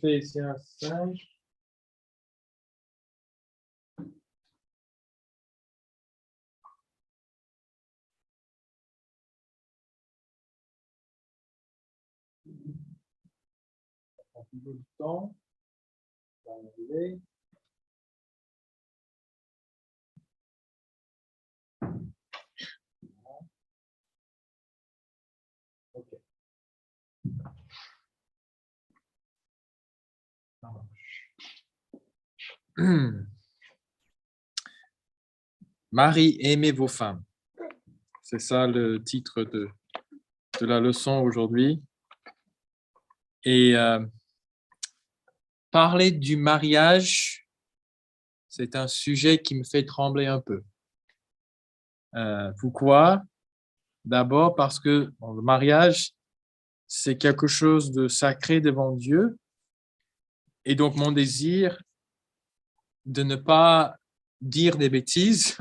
Éphésiens 5. Ça prend un peu de temps. Ça va arriver. OK. Ça marche. Marie, aimez vos femmes. C'est ça le titre de la leçon aujourd'hui. Et parler du mariage, c'est un sujet qui me fait trembler un peu. Pourquoi? D'abord parce que le mariage, c'est quelque chose de sacré devant Dieu. Et donc, mon désir de ne pas dire des bêtises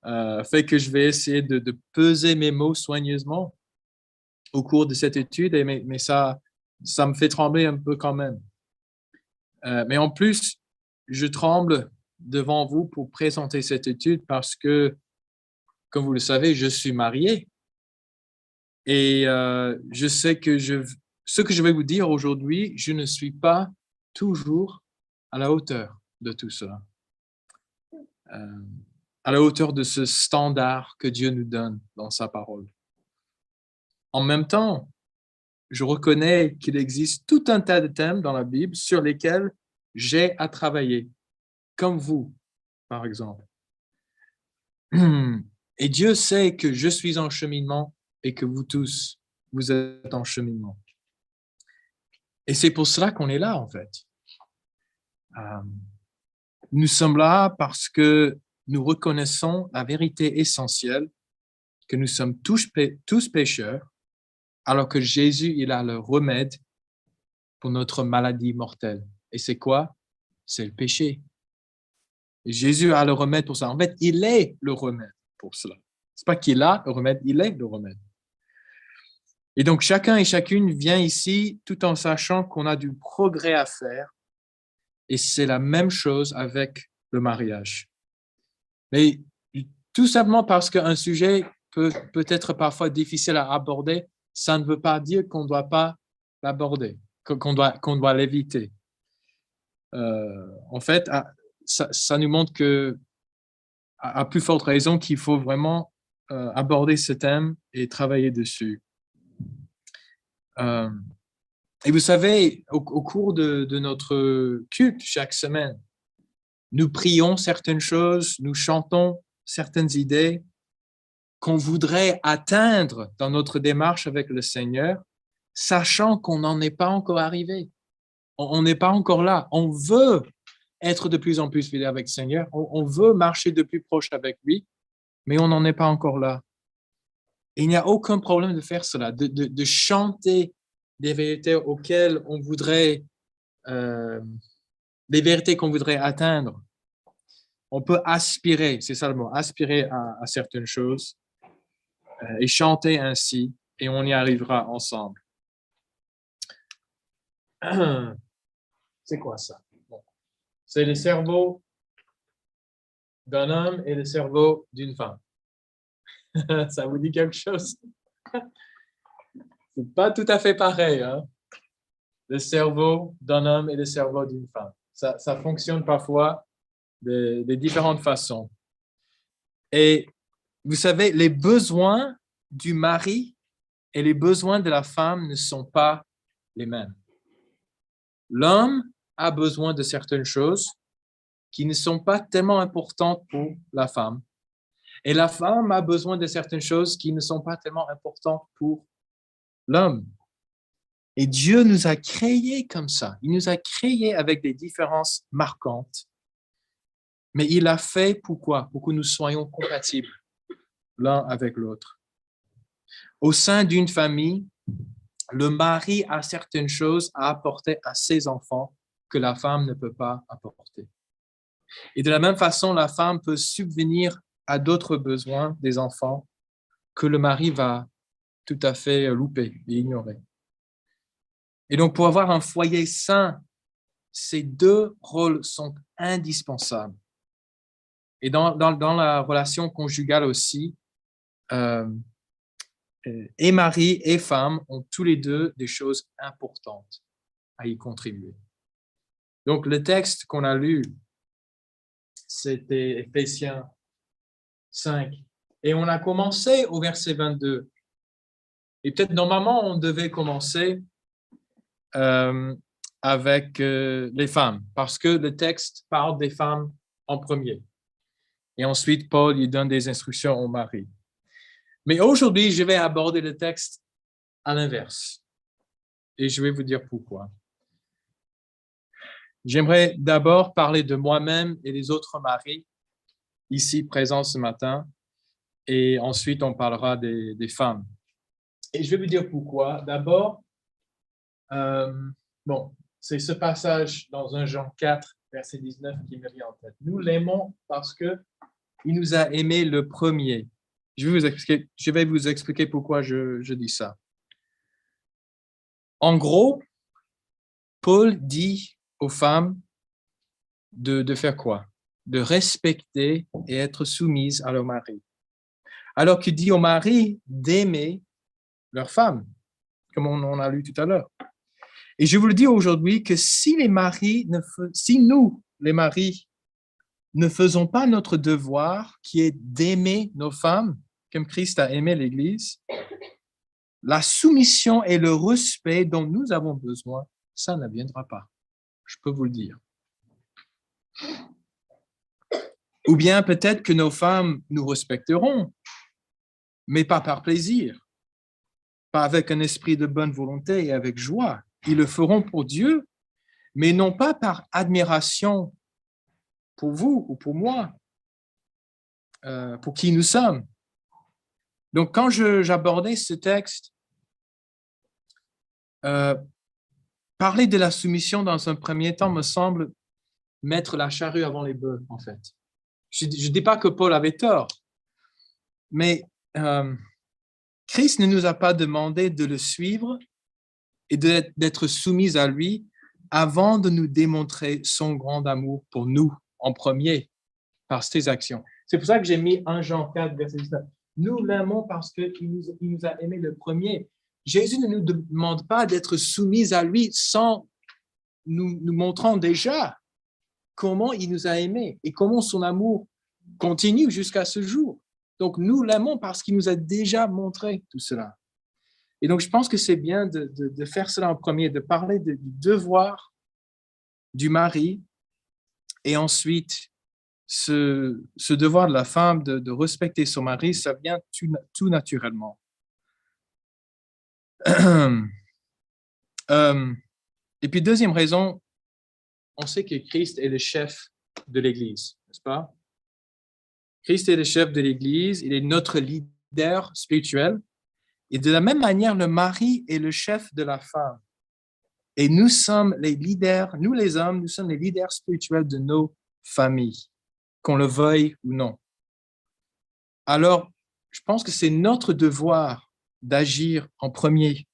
fait que je vais essayer de peser mes mots soigneusement au cours de cette étude, mais ça me fait trembler un peu quand même. Mais en plus, je tremble devant vous pour présenter cette étude parce que, comme vous le savez, je suis marié. Et je sais que ce que je vais vous dire aujourd'hui, je ne suis pas toujours à la hauteur de tout cela. À la hauteur de ce standard que Dieu nous donne dans sa parole. En même temps, je reconnais qu'il existe tout un tas de thèmes dans la Bible sur lesquels j'ai à travailler, comme vous, par exemple. Et Dieu sait que je suis en cheminement et que vous tous, vous êtes en cheminement. Et c'est pour cela qu'on est là, en fait. Nous sommes là parce que nous reconnaissons la vérité essentielle que nous sommes tous pécheurs, alors que Jésus, il a le remède pour notre maladie mortelle. Et c'est quoi? C'est le péché. Et Jésus a le remède pour ça. En fait, il est le remède pour cela. C'est pas qu'il a le remède, il est le remède. Et donc, chacun et chacune vient ici tout en sachant qu'on a du progrès à faire. Et c'est la même chose avec le mariage. Mais tout simplement parce qu'un sujet peut être parfois difficile à aborder, ça ne veut pas dire qu'on ne doit pas l'aborder, qu'on doit l'éviter. En fait, ça nous montre que, à plus forte raison, qu'il faut vraiment aborder ce thème et travailler dessus. Et vous savez, au cours de notre culte chaque semaine, nous prions certaines choses, nous chantons certaines idées qu'on voudrait atteindre dans notre démarche avec le Seigneur, sachant qu'on n'en est pas encore arrivé. On n'est pas encore là. On veut être de plus en plus fidèle avec le Seigneur. On veut marcher de plus proche avec lui, mais on n'en est pas encore là. Et il n'y a aucun problème de faire cela, de chanter des vérités auxquelles on voudrait, des vérités qu'on voudrait atteindre. On peut aspirer, c'est ça le mot, aspirer à certaines choses et chanter ainsi, et on y arrivera ensemble. C'est quoi ça? Bon. C'est le cerveau d'un homme et le cerveau d'une femme. Ça vous dit quelque chose? C'est pas tout à fait pareil, hein? Le cerveau d'un homme et le cerveau d'une femme. Ça fonctionne parfois de différentes façons. Et vous savez, les besoins du mari et les besoins de la femme ne sont pas les mêmes. L'homme a besoin de certaines choses qui ne sont pas tellement importantes pour la femme. Et la femme a besoin de certaines choses qui ne sont pas tellement importantes pour l'homme. Et Dieu nous a créés comme ça. Il nous a créés avec des différences marquantes. Mais il l'a fait pourquoi? Pour que nous soyons compatibles l'un avec l'autre. Au sein d'une famille, le mari a certaines choses à apporter à ses enfants que la femme ne peut pas apporter. Et de la même façon, la femme peut subvenir à d'autres besoins des enfants que le mari va tout à fait louper et ignorer. Et donc, pour avoir un foyer sain ces deux rôles sont indispensables. Et dans la relation conjugale aussi, et mari et femme ont tous les deux des choses importantes à y contribuer. Donc, le texte qu'on a lu, c'était Éphésiens 5. Et on a commencé au verset 22. Et peut-être normalement, on devait commencer avec les femmes, parce que le texte parle des femmes en premier. Et ensuite, Paul lui donne des instructions au mari. Mais aujourd'hui, je vais aborder le texte à l'inverse. Et je vais vous dire pourquoi. J'aimerais d'abord parler de moi-même et des autres maris ici présents ce matin. Et ensuite, on parlera des femmes. Et je vais vous dire pourquoi. D'abord, c'est ce passage dans 1 Jean 4, verset 19 qui me vient en tête. Nous l'aimons parce qu'il nous a aimés le premier. Je vais vous expliquer pourquoi je dis ça. En gros, Paul dit aux femmes de faire quoi? De respecter et être soumises à leur mari. Alors qu'il dit aux maris d'aimer leur femme, comme on a lu tout à l'heure. Et je vous le dis aujourd'hui que si nous, les maris, ne faisons pas notre devoir, qui est d'aimer nos femmes, comme Christ a aimé l'Église, la soumission et le respect dont nous avons besoin, ça ne viendra pas. Je peux vous le dire. Ou bien peut-être que nos femmes nous respecteront, mais pas par plaisir, pas avec un esprit de bonne volonté et avec joie. Ils le feront pour Dieu, mais non pas par admiration pour vous ou pour moi, pour qui nous sommes. Donc, quand j'abordais ce texte, parler de la soumission dans un premier temps me semble mettre la charrue avant les bœufs, en fait. Je ne dis pas que Paul avait tort, mais Christ ne nous a pas demandé de le suivre et d'être soumis à lui avant de nous démontrer son grand amour pour nous en premier par ses actions. C'est pour ça que j'ai mis 1 Jean 4, verset 19. Nous l'aimons parce qu'il nous a aimés le premier. Jésus ne nous demande pas d'être soumis à lui sans nous montrant déjà comment il nous a aimés et comment son amour continue jusqu'à ce jour. Donc, nous l'aimons parce qu'il nous a déjà montré tout cela. Et donc, je pense que c'est bien de faire cela en premier, de parler du devoir du mari et ensuite ce devoir de la femme de respecter son mari, ça vient tout naturellement. Et puis, deuxième raison, on sait que Christ est le chef de l'Église, n'est-ce pas? Christ est le chef de l'Église, il est notre leader spirituel. Et de la même manière, le mari est le chef de la femme. Et nous sommes les leaders, nous les hommes, nous sommes les leaders spirituels de nos familles, qu'on le veuille ou non. Alors, je pense que c'est notre devoir d'agir en premier.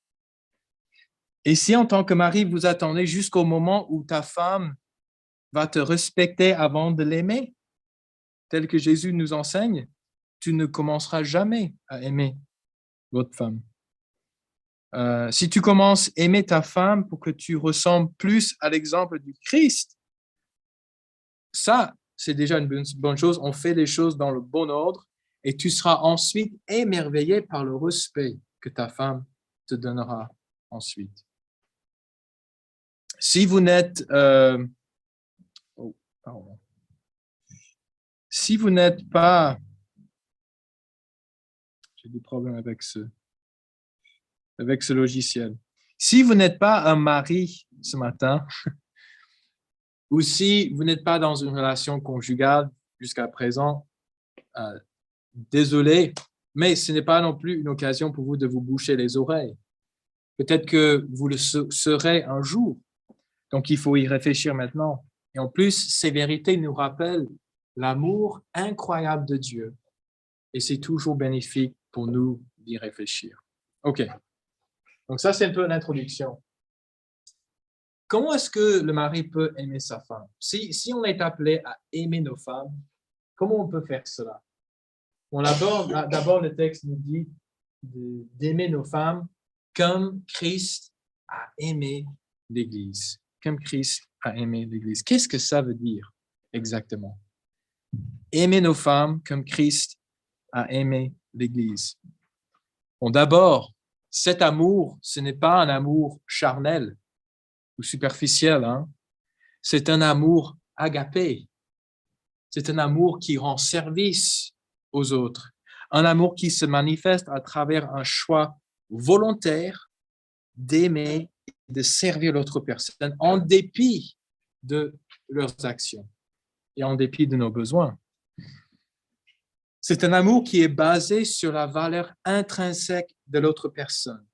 Et si en tant que mari, vous attendez jusqu'au moment où ta femme va te respecter avant de l'aimer, tel que Jésus nous enseigne, tu ne commenceras jamais à aimer votre femme. Si tu commences à aimer ta femme pour que tu ressembles plus à l'exemple du Christ, ça, c'est déjà une bonne chose. On fait les choses dans le bon ordre et tu seras ensuite émerveillé par le respect que ta femme te donnera ensuite. Si vous n'êtes pas, j'ai des problèmes avec ce logiciel. Si vous n'êtes pas un mari ce matin, ou si vous n'êtes pas dans une relation conjugale jusqu'à présent, désolé, mais ce n'est pas non plus une occasion pour vous de vous boucher les oreilles. Peut-être que vous le serez un jour. Donc, il faut y réfléchir maintenant. Et en plus, ces vérités nous rappellent l'amour incroyable de Dieu. Et c'est toujours bénéfique pour nous d'y réfléchir. OK. Donc, ça, c'est un peu l'introduction. comment est-ce que le mari peut aimer sa femme? Si on est appelé à aimer nos femmes, comment on peut faire cela? D'abord, le texte nous dit d'aimer nos femmes comme Christ a aimé l'Église. Comme Christ a aimé l'Église. Qu'est-ce que ça veut dire exactement? Aimer nos femmes comme Christ a aimé l'Église. Bon, d'abord, cet amour, ce n'est pas un amour charnel ou superficiel, hein? C'est un amour agapé. C'est un amour qui rend service aux autres. Un amour qui se manifeste à travers un choix volontaire d'aimer et de servir l'autre personne en dépit de leurs actions et en dépit de nos besoins. C'est un amour qui est basé sur la valeur intrinsèque de l'autre personne.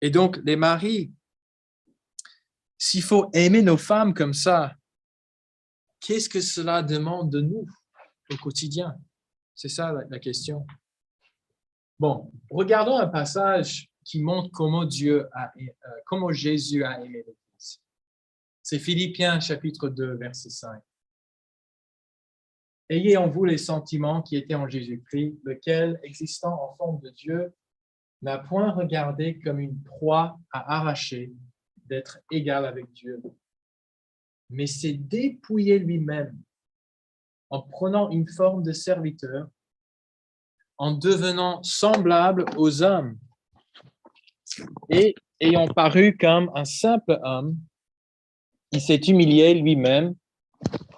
Et donc, les maris, s'il faut aimer nos femmes comme ça, qu'est-ce que cela demande de nous au quotidien? C'est ça la question. Bon, regardons un passage qui montre comment Jésus a aimé l'Église. C'est Philippiens chapitre 2, verset 5. Ayez en vous les sentiments qui étaient en Jésus-Christ, lequel, existant en forme de Dieu, n'a point regardé comme une proie à arracher d'être égal avec Dieu, mais s'est dépouillé lui-même en prenant une forme de serviteur, en devenant semblable aux hommes et ayant paru comme un simple homme, il s'est humilié lui-même,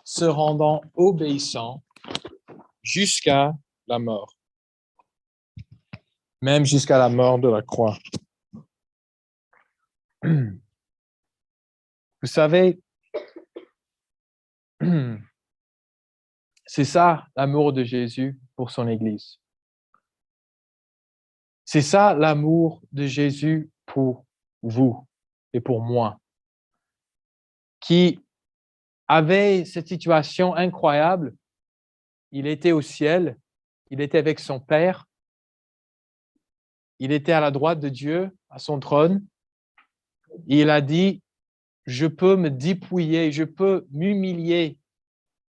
se rendant obéissant jusqu'à la mort, même jusqu'à la mort de la croix. Vous savez, c'est ça l'amour de Jésus pour son Église. C'est ça l'amour de Jésus pour vous et pour moi, qui avait cette situation incroyable. Il était au ciel, il était avec son Père, il était à la droite de Dieu, à son trône, et il a dit, je peux me dépouiller, je peux m'humilier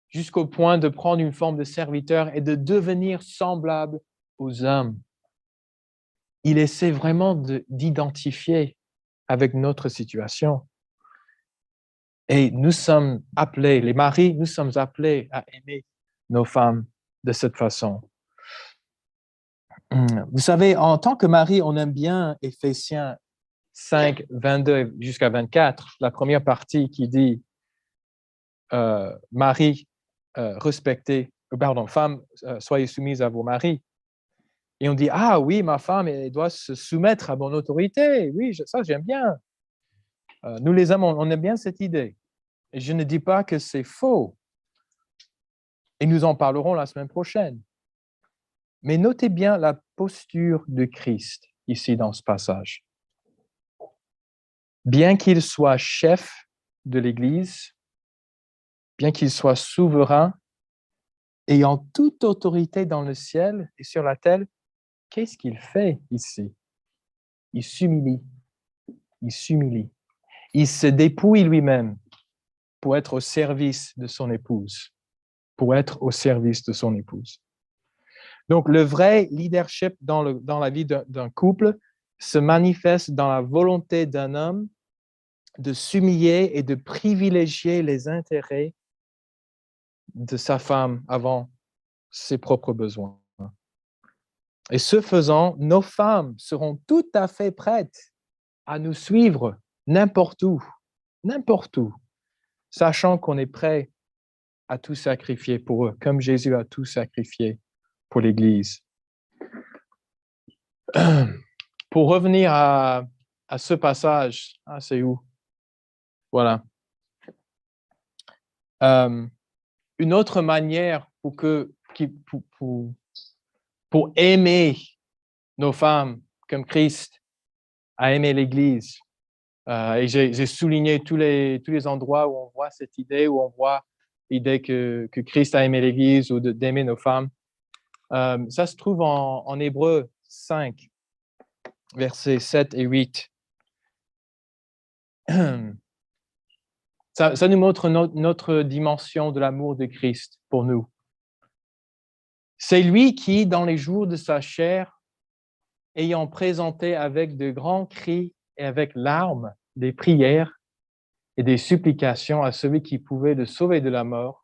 jusqu'au point de prendre une forme de serviteur et de devenir semblable aux hommes. Il essaie vraiment d'identifier avec notre situation. Et nous sommes appelés, les maris, nous sommes appelés à aimer nos femmes de cette façon. Vous savez, en tant que mari, on aime bien Éphésiens 5, 22 jusqu'à 24, la première partie qui dit mari, femmes, soyez soumises à vos maris. Et on dit, ah oui, ma femme, elle doit se soumettre à mon autorité. Oui, ça, j'aime bien. Nous, les hommes, on aime bien cette idée. Et je ne dis pas que c'est faux. Et nous en parlerons la semaine prochaine. Mais notez bien la posture de Christ ici dans ce passage. Bien qu'il soit chef de l'Église, bien qu'il soit souverain, ayant toute autorité dans le ciel et sur la terre, qu'est-ce qu'il fait ici? Il s'humilie. Il s'humilie. Il se dépouille lui-même pour être au service de son épouse. Pour être au service de son épouse. Donc, le vrai leadership dans la vie d'un couple se manifeste dans la volonté d'un homme de s'humilier et de privilégier les intérêts de sa femme avant ses propres besoins. Et ce faisant, nos femmes seront tout à fait prêtes à nous suivre n'importe où, sachant qu'on est prêt à tout sacrifier pour eux, comme Jésus a tout sacrifié pour l'Église. Pour revenir à ce passage, c'est où? Voilà. Une autre manière pour aimer nos femmes comme Christ a aimé l'Église. Et j'ai souligné tous les endroits où on voit cette idée, où on voit l'idée que Christ a aimé l'Église ou d'aimer nos femmes. Ça se trouve en Hébreux 5, versets 7 et 8. Ça nous montre notre dimension de l'amour de Christ pour nous. C'est lui qui, dans les jours de sa chair, ayant présenté avec de grands cris et avec larmes des prières et des supplications à celui qui pouvait le sauver de la mort,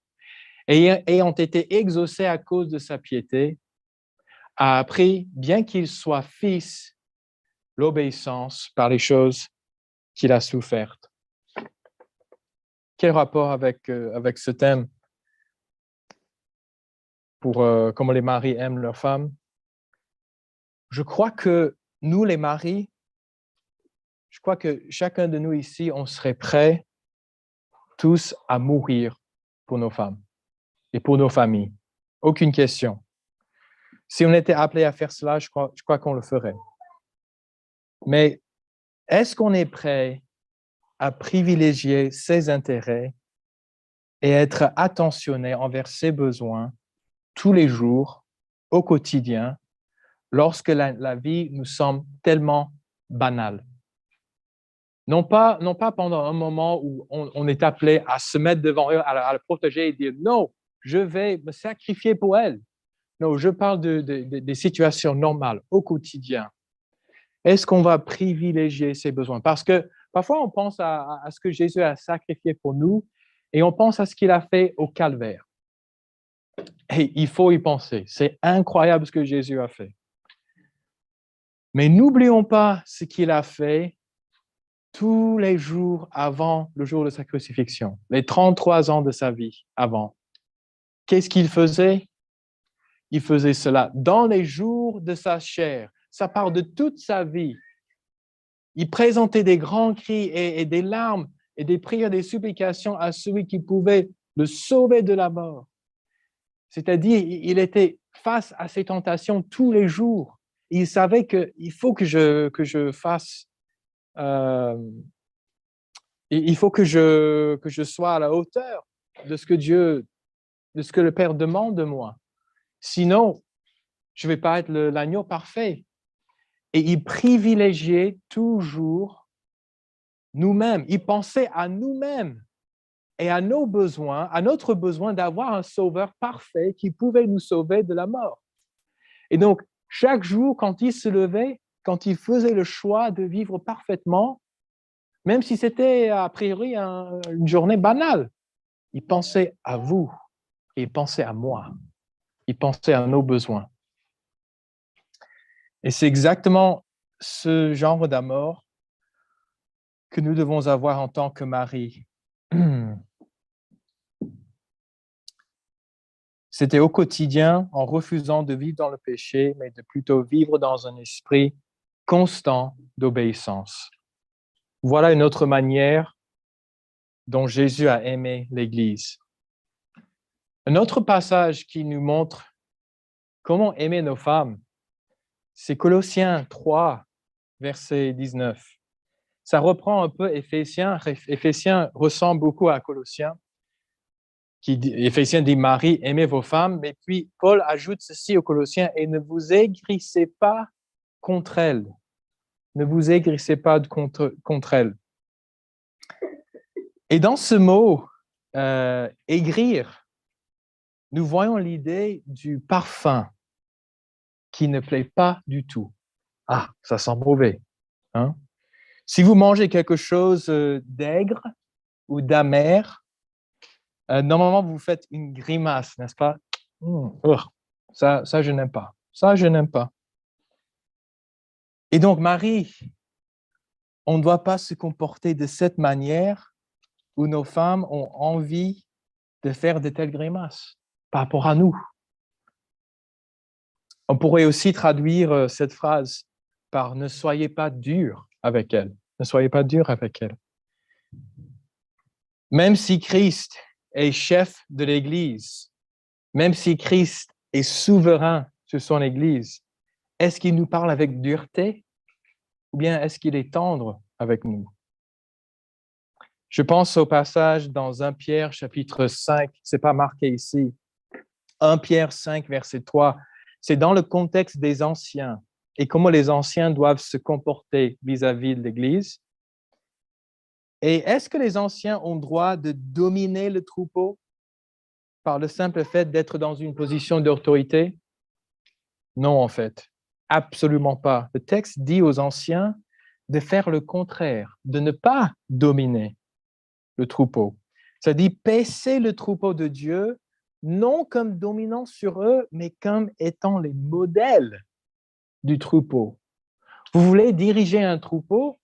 ayant été exaucé à cause de sa piété, a appris, bien qu'il soit fils, l'obéissance par les choses qu'il a souffertes. Quel rapport avec ce thème pour comment les maris aiment leurs femmes? Je crois que nous, les maris, je crois que chacun de nous ici, on serait prêts tous à mourir pour nos femmes et pour nos familles. Aucune question. Si on était appelé à faire cela, je crois qu'on le ferait. Mais est-ce qu'on est prêt à privilégier ses intérêts et être attentionné envers ses besoins tous les jours, au quotidien, lorsque la vie nous semble tellement banale? Non pas pendant un moment où on est appelé à se mettre devant eux, à le protéger et dire « Non, je vais me sacrifier pour elle ». Non, je parle des situations normales, au quotidien. Est-ce qu'on va privilégier ses besoins? Parce que parfois, on pense à ce que Jésus a sacrifié pour nous et on pense à ce qu'il a fait au calvaire. Et il faut y penser. C'est incroyable ce que Jésus a fait. Mais n'oublions pas ce qu'il a fait tous les jours avant le jour de sa crucifixion, les 33 ans de sa vie avant. Qu'est-ce qu'il faisait? Il faisait cela dans les jours de sa chair. Ça part de toute sa vie. Il présentait des grands cris et des larmes et des prières, des supplications à celui qui pouvait le sauver de la mort. C'est-à-dire, il était face à ces tentations tous les jours. Il savait qu'il faut que je fasse, il faut que je sois à la hauteur de ce que le Père demande de moi. Sinon, je ne vais pas être l'agneau parfait. Et il privilégiait toujours nous-mêmes. Il pensait à nous-mêmes et à nos besoins, à notre besoin d'avoir un sauveur parfait qui pouvait nous sauver de la mort. Et donc, chaque jour, quand il se levait, quand il faisait le choix de vivre parfaitement, même si c'était a priori une journée banale, il pensait à vous, et il pensait à moi, il pensait à nos besoins. Et c'est exactement ce genre d'amour que nous devons avoir en tant que mari. C'était au quotidien, en refusant de vivre dans le péché, mais de plutôt vivre dans un esprit constant d'obéissance. Voilà une autre manière dont Jésus a aimé l'Église. Un autre passage qui nous montre comment aimer nos femmes, c'est Colossiens 3, verset 19. Ça reprend un peu Éphésiens. Éphésiens ressemble beaucoup à Colossiens. Éphésiens dit « Marie, aimez vos femmes », mais puis Paul ajoute ceci aux Colossiens « Et ne vous aigrissez pas contre elles. » Ne vous aigrissez pas contre elles. Et dans ce mot, aigrir, nous voyons l'idée du parfum qui ne plaît pas du tout. Ah, ça sent mauvais. Hein? Si vous mangez quelque chose d'aigre ou d'amer, normalement, vous faites une grimace, n'est-ce pas? Ça, je n'aime pas. Ça, je n'aime pas. Et donc, Marie, on ne doit pas se comporter de cette manière où nos femmes ont envie de faire de telles grimaces par rapport à nous. On pourrait aussi traduire cette phrase par « ne soyez pas dur avec elle ». Ne soyez pas dur avec elle. Même si Christ est chef de l'Église, même si Christ est souverain sur son Église, est-ce qu'il nous parle avec dureté ou bien est-ce qu'il est tendre avec nous? Je pense au passage dans 1 Pierre chapitre 5, ce n'est pas marqué ici, 1 Pierre 5, verset 3, c'est dans le contexte des anciens et comment les anciens doivent se comporter vis-à-vis de l'Église. Et est-ce que les anciens ont droit de dominer le troupeau par le simple fait d'être dans une position d'autorité? Non, en fait, absolument pas. Le texte dit aux anciens de faire le contraire, de ne pas dominer le troupeau. Ça dit paisser le troupeau de Dieu, non comme dominant sur eux, mais comme étant les modèles du troupeau. Vous voulez diriger un troupeau,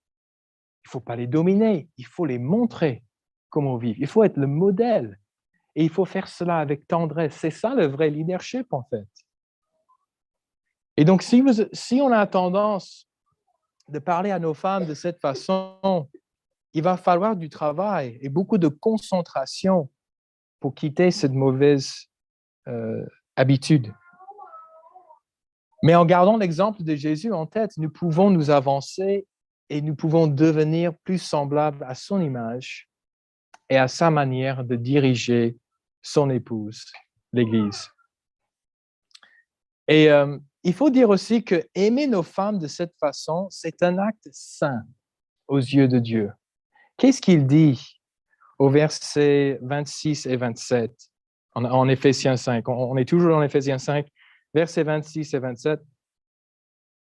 il ne faut pas les dominer, il faut les montrer comment vivre. Il faut être le modèle et il faut faire cela avec tendresse. C'est ça le vrai leadership, en fait. Et donc, si on a tendance de parler à nos femmes de cette façon, il va falloir du travail et beaucoup de concentration pour quitter cette mauvaise habitude. Mais en gardant l'exemple de Jésus en tête, nous pouvons nous avancer et nous pouvons devenir plus semblables à son image et à sa manière de diriger son épouse, l'Église. Et il faut dire aussi que aimer nos femmes de cette façon, c'est un acte saint aux yeux de Dieu. Qu'est-ce qu'il dit au verset 26 et 27 en Éphésiens 5? On est toujours en Éphésiens 5, versets 26 et 27.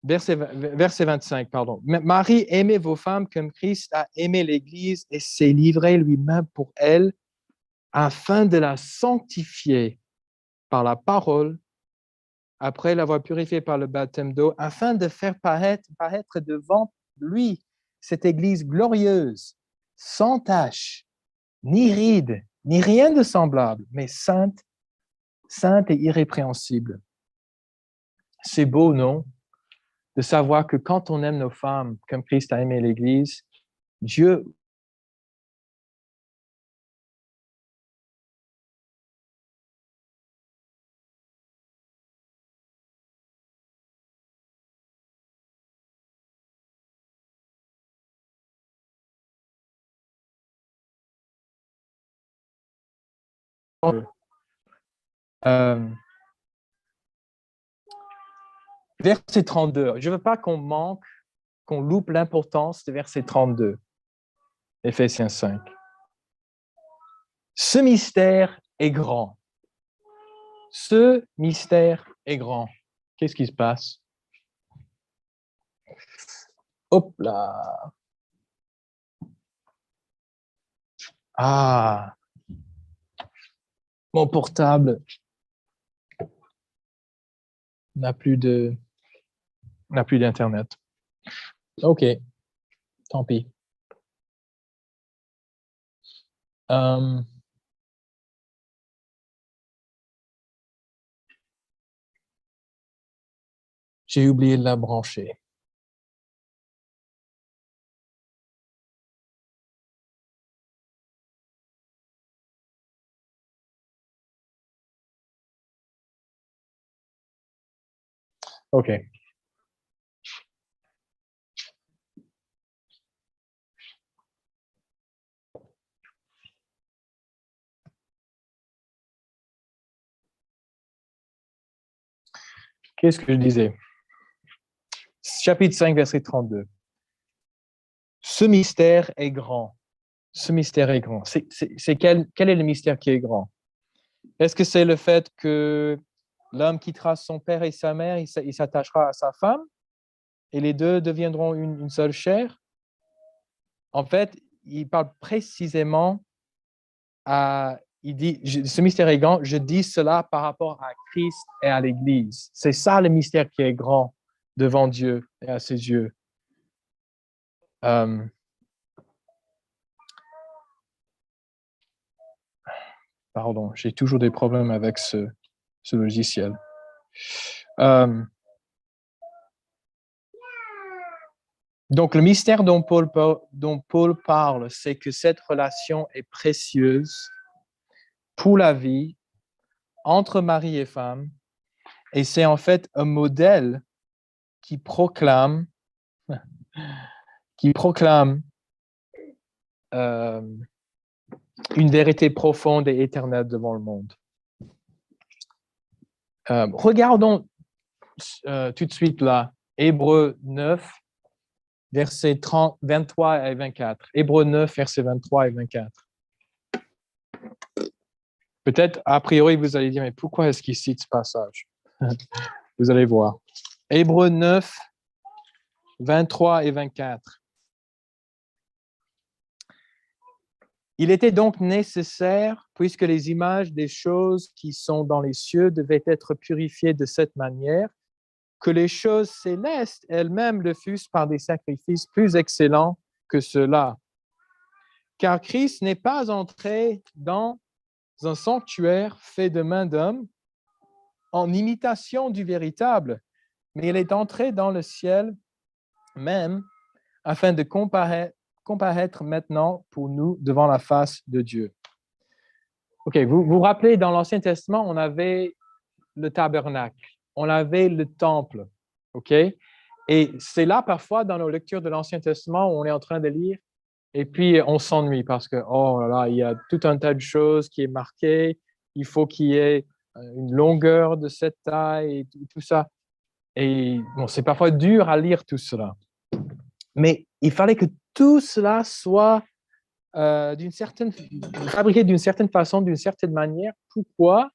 Verset 25, pardon. Marie, aimez vos femmes comme Christ a aimé l'Église et s'est livré lui-même pour elle afin de la sanctifier par la parole, après l'avoir purifiée par le baptême d'eau, afin de faire paraître devant lui cette Église glorieuse, sans tache, ni ride, ni rien de semblable, mais sainte et irrépréhensible. C'est beau, non? De savoir que quand on aime nos femmes comme Christ a aimé l'Église, Dieu verset 32. Je ne veux pas qu'on loupe l'importance de verset 32, Éphésiens 5. Ce mystère est grand. Ce mystère est grand. Qu'est-ce qui se passe? Hop là. Ah, mon portable n'a plus d'Internet. OK, tant pis. J'ai oublié de la brancher. OK. Qu'est-ce que je disais? Chapitre 5, verset 32. Ce mystère est grand. Ce mystère est grand. Quel est le mystère qui est grand? Est-ce que c'est le fait que l'homme quittera son père et sa mère, il s'attachera à sa femme et les deux deviendront une seule chair? En fait, il parle précisément il dit, ce mystère est grand, je dis cela par rapport à Christ et à l'Église. C'est ça le mystère qui est grand devant Dieu et à ses yeux. Pardon, j'ai toujours des problèmes avec ce logiciel. Donc, le mystère dont Paul parle, c'est que cette relation est précieuse pour la vie entre mari et femme, et c'est en fait un modèle qui proclame une vérité profonde et éternelle devant le monde. Regardons tout de suite là, Hébreux 9, versets 23 et 24. Hébreux 9, versets 23 et 24. Peut-être, a priori, vous allez dire, mais pourquoi est-ce qu'il cite ce passage? Vous allez voir. Hébreux 9, 23 et 24. Il était donc nécessaire, puisque les images des choses qui sont dans les cieux devaient être purifiées de cette manière, que les choses célestes elles-mêmes le fussent par des sacrifices plus excellents que ceux-là. Car Christ n'est pas entré dans un sanctuaire fait de main d'homme en imitation du véritable, mais il est entré dans le ciel même afin de comparaître maintenant pour nous devant la face de Dieu. OK, vous vous rappelez, dans l'Ancien Testament, on avait le tabernacle, on avait le temple, OK? Et c'est là, parfois, dans nos lectures de l'Ancien Testament, où on est en train de lire, et puis on s'ennuie parce que, oh là là, il y a tout un tas de choses qui est marqué, il faut qu'il y ait une longueur de cette taille et tout ça. Et bon, c'est parfois dur à lire tout cela. Mais il fallait que tout cela soit fabriqué d'une certaine façon, d'une certaine manière. Pourquoi?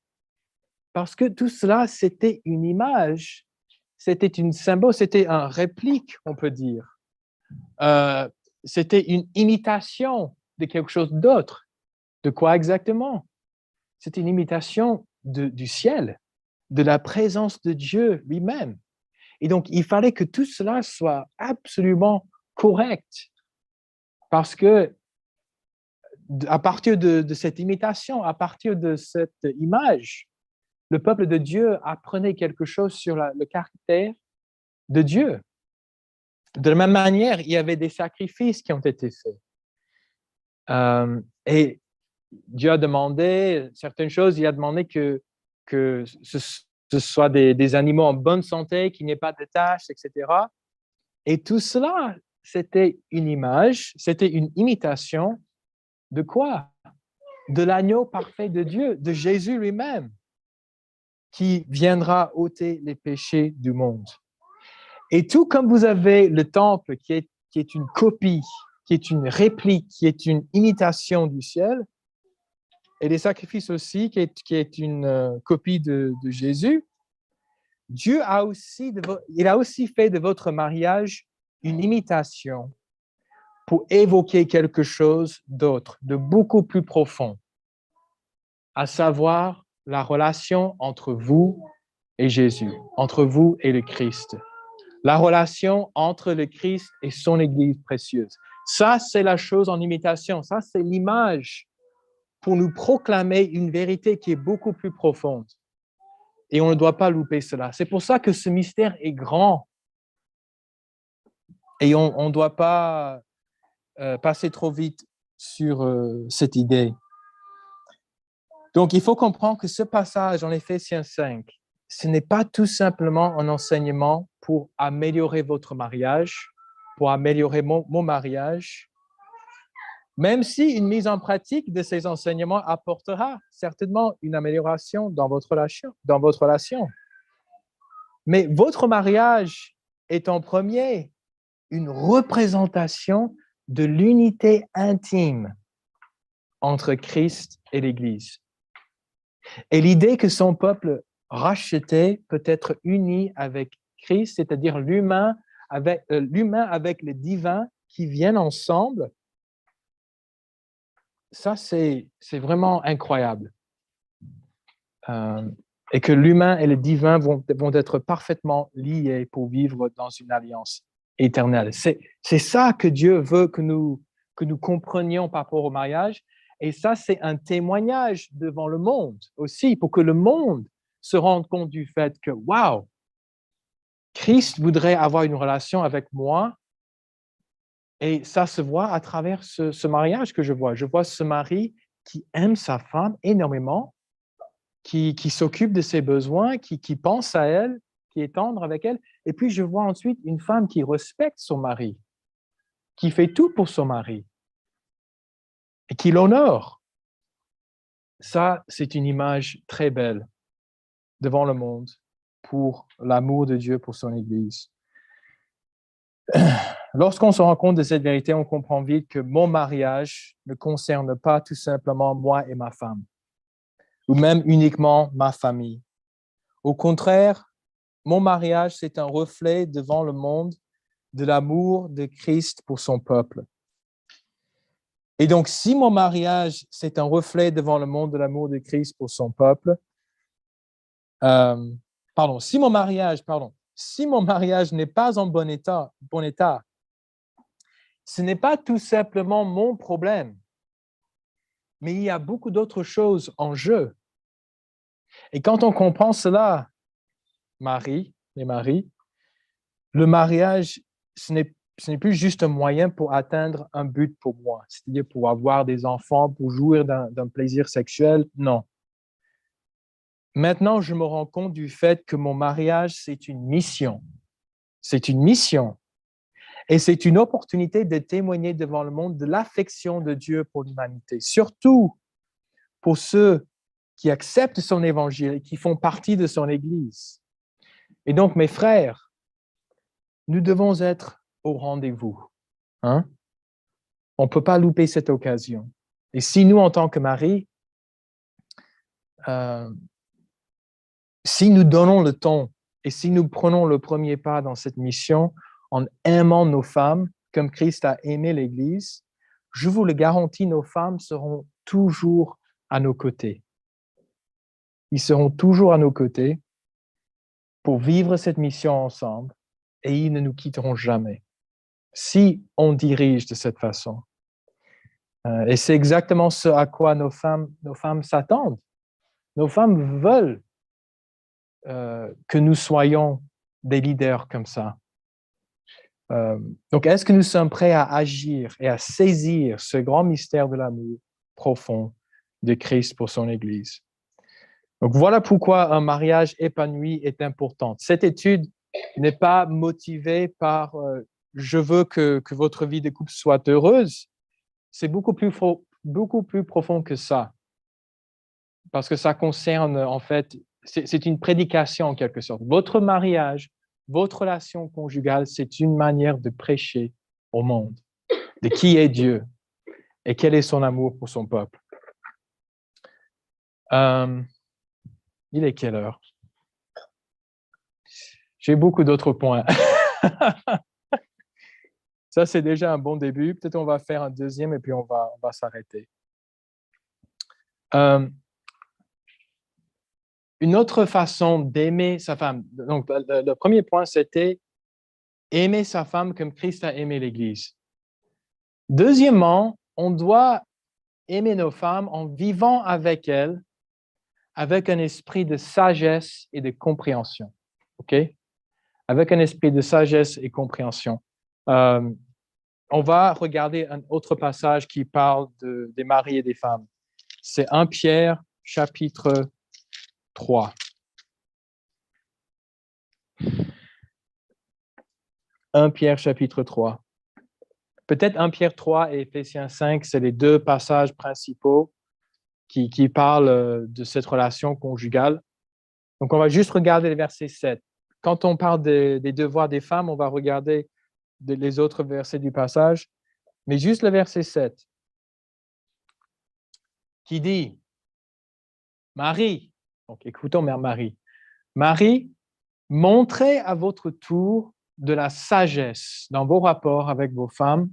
Parce que tout cela, c'était une image, c'était une symbole, c'était un réplique, on peut dire. C'était une imitation de quelque chose d'autre. De quoi exactement? C'était une imitation du ciel, de la présence de Dieu lui-même. Et donc, il fallait que tout cela soit absolument correct. Parce que à partir de cette imitation, à partir de cette image, le peuple de Dieu apprenait quelque chose sur le caractère de Dieu. De la même manière, il y avait des sacrifices qui ont été faits. Et Dieu a demandé certaines choses. Il a demandé que ce soit des animaux en bonne santé, qu'il n'y ait pas de taches, etc. Et tout cela, c'était une image, c'était une imitation de quoi? De l'agneau parfait de Dieu, de Jésus lui-même, qui viendra ôter les péchés du monde. Et tout comme vous avez le temple qui est une copie, qui est une réplique, qui est une imitation du ciel, et les sacrifices aussi, qui est une copie de Jésus, Dieu a aussi fait de votre mariage une imitation pour évoquer quelque chose d'autre, de beaucoup plus profond, à savoir la relation entre vous et Jésus, entre vous et le Christ. La relation entre le Christ et son Église précieuse. Ça, c'est la chose en imitation. Ça, c'est l'image pour nous proclamer une vérité qui est beaucoup plus profonde. Et on ne doit pas louper cela. C'est pour ça que ce mystère est grand. Et on ne doit pas passer trop vite sur cette idée. Donc, il faut comprendre que ce passage en Éphésiens 5, ce n'est pas tout simplement un enseignement pour améliorer votre mariage, pour améliorer mon mariage, même si une mise en pratique de ces enseignements apportera certainement une amélioration dans votre relation. Mais votre mariage est en premier une représentation de l'unité intime entre Christ et l'Église. Et l'idée que son peuple racheté peut être uni avec Christ, c'est-à-dire l'humain avec le divin qui viennent ensemble, ça, c'est vraiment incroyable. Et que l'humain et le divin vont être parfaitement liés pour vivre dans une alliance éternelle. C'est ça que Dieu veut que nous comprenions par rapport au mariage. Et ça, c'est un témoignage devant le monde aussi, pour que le monde se rende compte du fait que, wow, Christ voudrait avoir une relation avec moi. Et ça se voit à travers ce mariage que je vois. Je vois ce mari qui aime sa femme énormément, qui s'occupe de ses besoins, qui pense à elle, qui est tendre avec elle. Et puis, je vois ensuite une femme qui respecte son mari, qui fait tout pour son mari et qui l'honore. Ça, c'est une image très belle devant le monde pour l'amour de Dieu pour son Église. Lorsqu'on se rend compte de cette vérité, on comprend vite que mon mariage ne concerne pas tout simplement moi et ma femme, ou même uniquement ma famille. Au contraire, mon mariage, c'est un reflet devant le monde de l'amour de Christ pour son peuple. Et donc, si mon mariage, c'est un reflet devant le monde de l'amour de Christ pour son peuple, si mon mariage n'est pas en bon état, ce n'est pas tout simplement mon problème, mais il y a beaucoup d'autres choses en jeu. Et quand on comprend cela, les maris, le mariage, ce n'est plus juste un moyen pour atteindre un but pour moi, c'est-à-dire pour avoir des enfants, pour jouir d'un plaisir sexuel. Non. Maintenant, je me rends compte du fait que mon mariage, c'est une mission. C'est une mission. Et c'est une opportunité de témoigner devant le monde de l'affection de Dieu pour l'humanité, surtout pour ceux qui acceptent son évangile et qui font partie de son Église. Et donc, mes frères, nous devons être au rendez-vous. Hein? On ne peut pas louper cette occasion. Et si nous, en tant que mari, si nous donnons le ton et si nous prenons le premier pas dans cette mission en aimant nos femmes comme Christ a aimé l'Église, je vous le garantis, nos femmes seront toujours à nos côtés. Ils seront toujours à nos côtés pour vivre cette mission ensemble et ils ne nous quitteront jamais si on dirige de cette façon. Et c'est exactement ce à quoi nos femmes s'attendent. Nos femmes veulent que nous soyons des leaders comme ça. Donc, est-ce que nous sommes prêts à agir et à saisir ce grand mystère de l'amour profond de Christ pour son Église? Donc, voilà pourquoi un mariage épanoui est important. Cette étude n'est pas motivée par je veux que votre vie de couple soit heureuse. C'est beaucoup plus profond que ça. Parce que ça concerne, en fait, c'est une prédication en quelque sorte. Votre mariage, votre relation conjugale, c'est une manière de prêcher au monde de qui est Dieu et quel est son amour pour son peuple. Il est quelle heure? J'ai beaucoup d'autres points. Ça, c'est déjà un bon début. Peut-être on va faire un deuxième et puis on va s'arrêter. Une autre façon d'aimer sa femme. Donc, le premier point, c'était aimer sa femme comme Christ a aimé l'Église. Deuxièmement, on doit aimer nos femmes en vivant avec elles avec un esprit de sagesse et de compréhension. OK? Avec un esprit de sagesse et compréhension. On va regarder un autre passage qui parle des maris et des femmes. C'est 1 Pierre, chapitre 3. 1 Pierre, chapitre 3. Peut-être 1 Pierre 3 et Éphésiens 5, c'est les deux passages principaux qui parlent de cette relation conjugale. Donc, on va juste regarder le verset 7. Quand on parle des devoirs des femmes, on va regarder les autres versets du passage, mais juste le verset 7 qui dit « Marie », donc écoutons Mère Marie, « Marie, montrez à votre tour de la sagesse dans vos rapports avec vos femmes,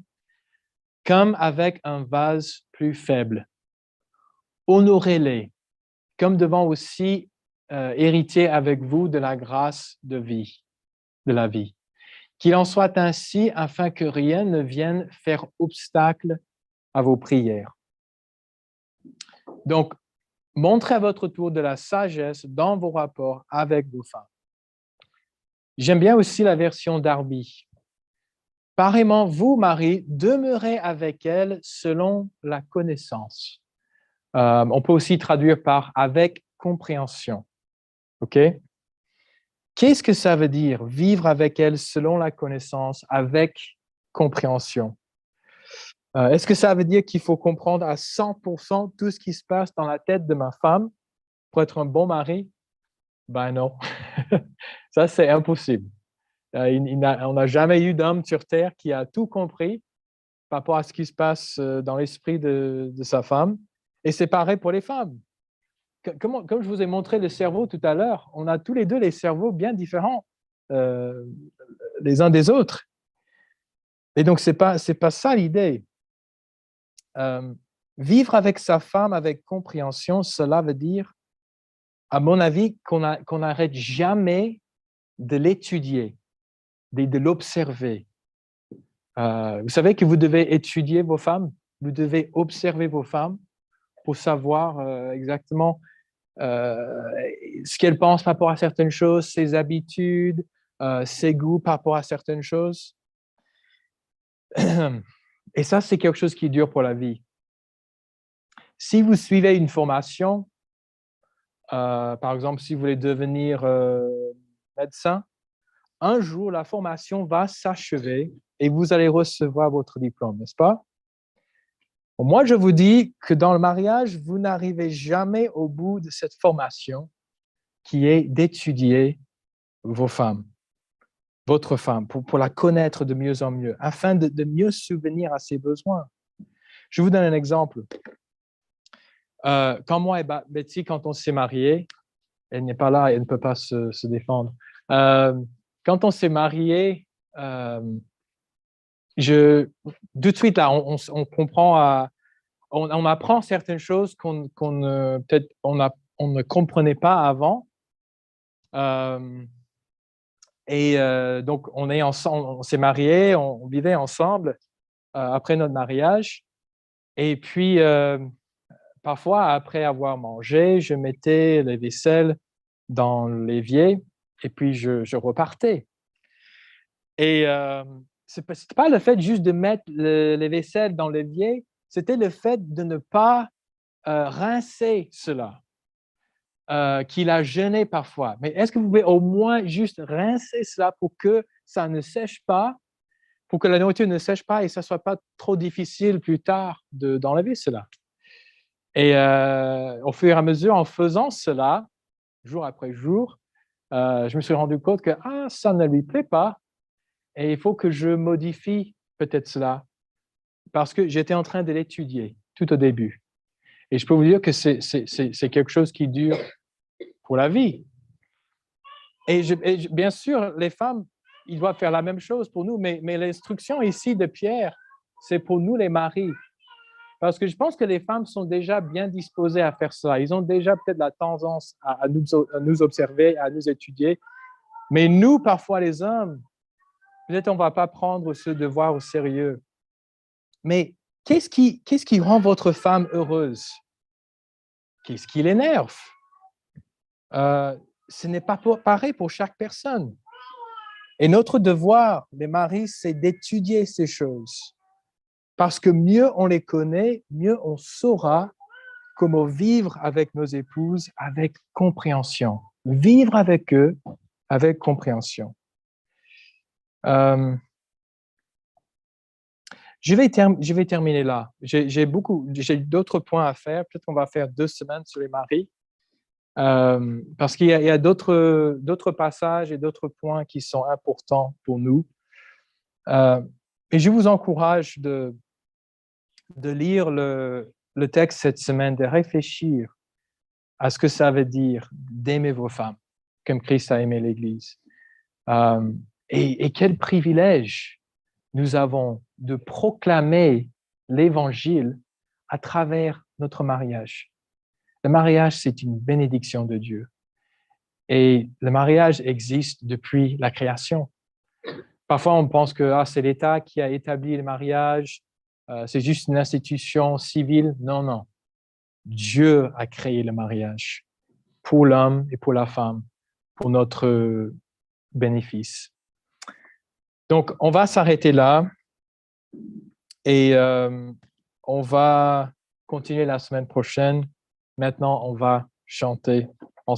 comme avec un vase plus faible. Honorez-les, comme devant aussi hériter avec vous de la grâce de la vie. Qu'il en soit ainsi afin que rien ne vienne faire obstacle à vos prières. » Donc, montrez à votre tour de la sagesse dans vos rapports avec vos femmes. J'aime bien aussi la version Darby. Pareillement, vous, Marie, demeurez avec elle selon la connaissance. On peut aussi traduire par avec compréhension. OK? Qu'est-ce que ça veut dire, vivre avec elle selon la connaissance, avec compréhension? Est-ce que ça veut dire qu'il faut comprendre à 100% tout ce qui se passe dans la tête de ma femme pour être un bon mari? Ben non. Ça, c'est impossible. On n'a jamais eu d'homme sur Terre qui a tout compris par rapport à ce qui se passe dans l'esprit de sa femme. Et c'est pareil pour les femmes. Comme je vous ai montré le cerveau tout à l'heure, on a tous les deux les cerveaux bien différents les uns des autres. Et donc, c'est pas ça l'idée. Vivre avec sa femme avec compréhension, cela veut dire, à mon avis, qu'on n'arrête jamais de l'étudier, de l'observer. Vous savez que vous devez étudier vos femmes, vous devez observer vos femmes pour savoir exactement ce qu'elles pensent par rapport à certaines choses, ses habitudes, ses goûts par rapport à certaines choses. Et ça, c'est quelque chose qui dure pour la vie. Si vous suivez une formation, par exemple, si vous voulez devenir médecin, un jour, la formation va s'achever et vous allez recevoir votre diplôme, n'est-ce pas? Moi, je vous dis que dans le mariage, vous n'arrivez jamais au bout de cette formation qui est d'étudier vos femmes, votre femme, pour la connaître de mieux en mieux, afin de mieux subvenir à ses besoins. Je vous donne un exemple. Quand moi et Betty, quand on s'est mariés, elle n'est pas là, elle ne peut pas se défendre. Quand on s'est mariés, tout de suite, là, on comprend, on apprend certaines choses peut-être on ne comprenait pas avant. Donc, on s'est mariés, on vivait ensemble après notre mariage. Et puis, parfois, après avoir mangé, je mettais les vaisselles dans l'évier et puis je repartais. Et ce n'était pas le fait juste de mettre les vaisselles dans l'évier, c'était le fait de ne pas rincer cela, qui l'a gêné parfois. Mais est-ce que vous pouvez au moins juste rincer cela pour que ça ne sèche pas, pour que la nourriture ne sèche pas et que ça ne soit pas trop difficile plus tard d'enlever cela? Et au fur et à mesure, en faisant cela, jour après jour, je me suis rendu compte que ça ne lui plaît pas et il faut que je modifie peut-être cela parce que j'étais en train de l'étudier tout au début. Et je peux vous dire que c'est quelque chose qui dure pour la vie. Et bien sûr, les femmes, ils doivent faire la même chose pour nous, mais l'instruction ici de Pierre, c'est pour nous les maris. Parce que je pense que les femmes sont déjà bien disposées à faire ça. Ils ont déjà peut-être la tendance à nous observer, à nous étudier. Mais nous, parfois les hommes, peut-être on ne va pas prendre ce devoir au sérieux. Mais qu'est-ce qui rend votre femme heureuse? Qu'est-ce qui l'énerve? Ce n'est pas pareil pour chaque personne. Et notre devoir, les maris, c'est d'étudier ces choses. Parce que mieux on les connaît, mieux on saura comment vivre avec nos épouses avec compréhension. Vivre avec eux avec compréhension. Je vais terminer là. J'ai d'autres points à faire. Peut-être qu'on va faire 2 semaines sur les maris. Parce qu'il y a d'autres passages et d'autres points qui sont importants pour nous. Et je vous encourage de lire le texte cette semaine, de réfléchir à ce que ça veut dire d'aimer vos femmes, comme Christ a aimé l'Église. Et quel privilège nous avons de proclamer l'Évangile à travers notre mariage. Le mariage, c'est une bénédiction de Dieu. Et le mariage existe depuis la création. Parfois, on pense que c'est l'État qui a établi le mariage, c'est juste une institution civile. Non, non. Dieu a créé le mariage pour l'homme et pour la femme, pour notre bénéfice. Donc, on va s'arrêter là et on va continuer la semaine prochaine. Maintenant, on va chanter.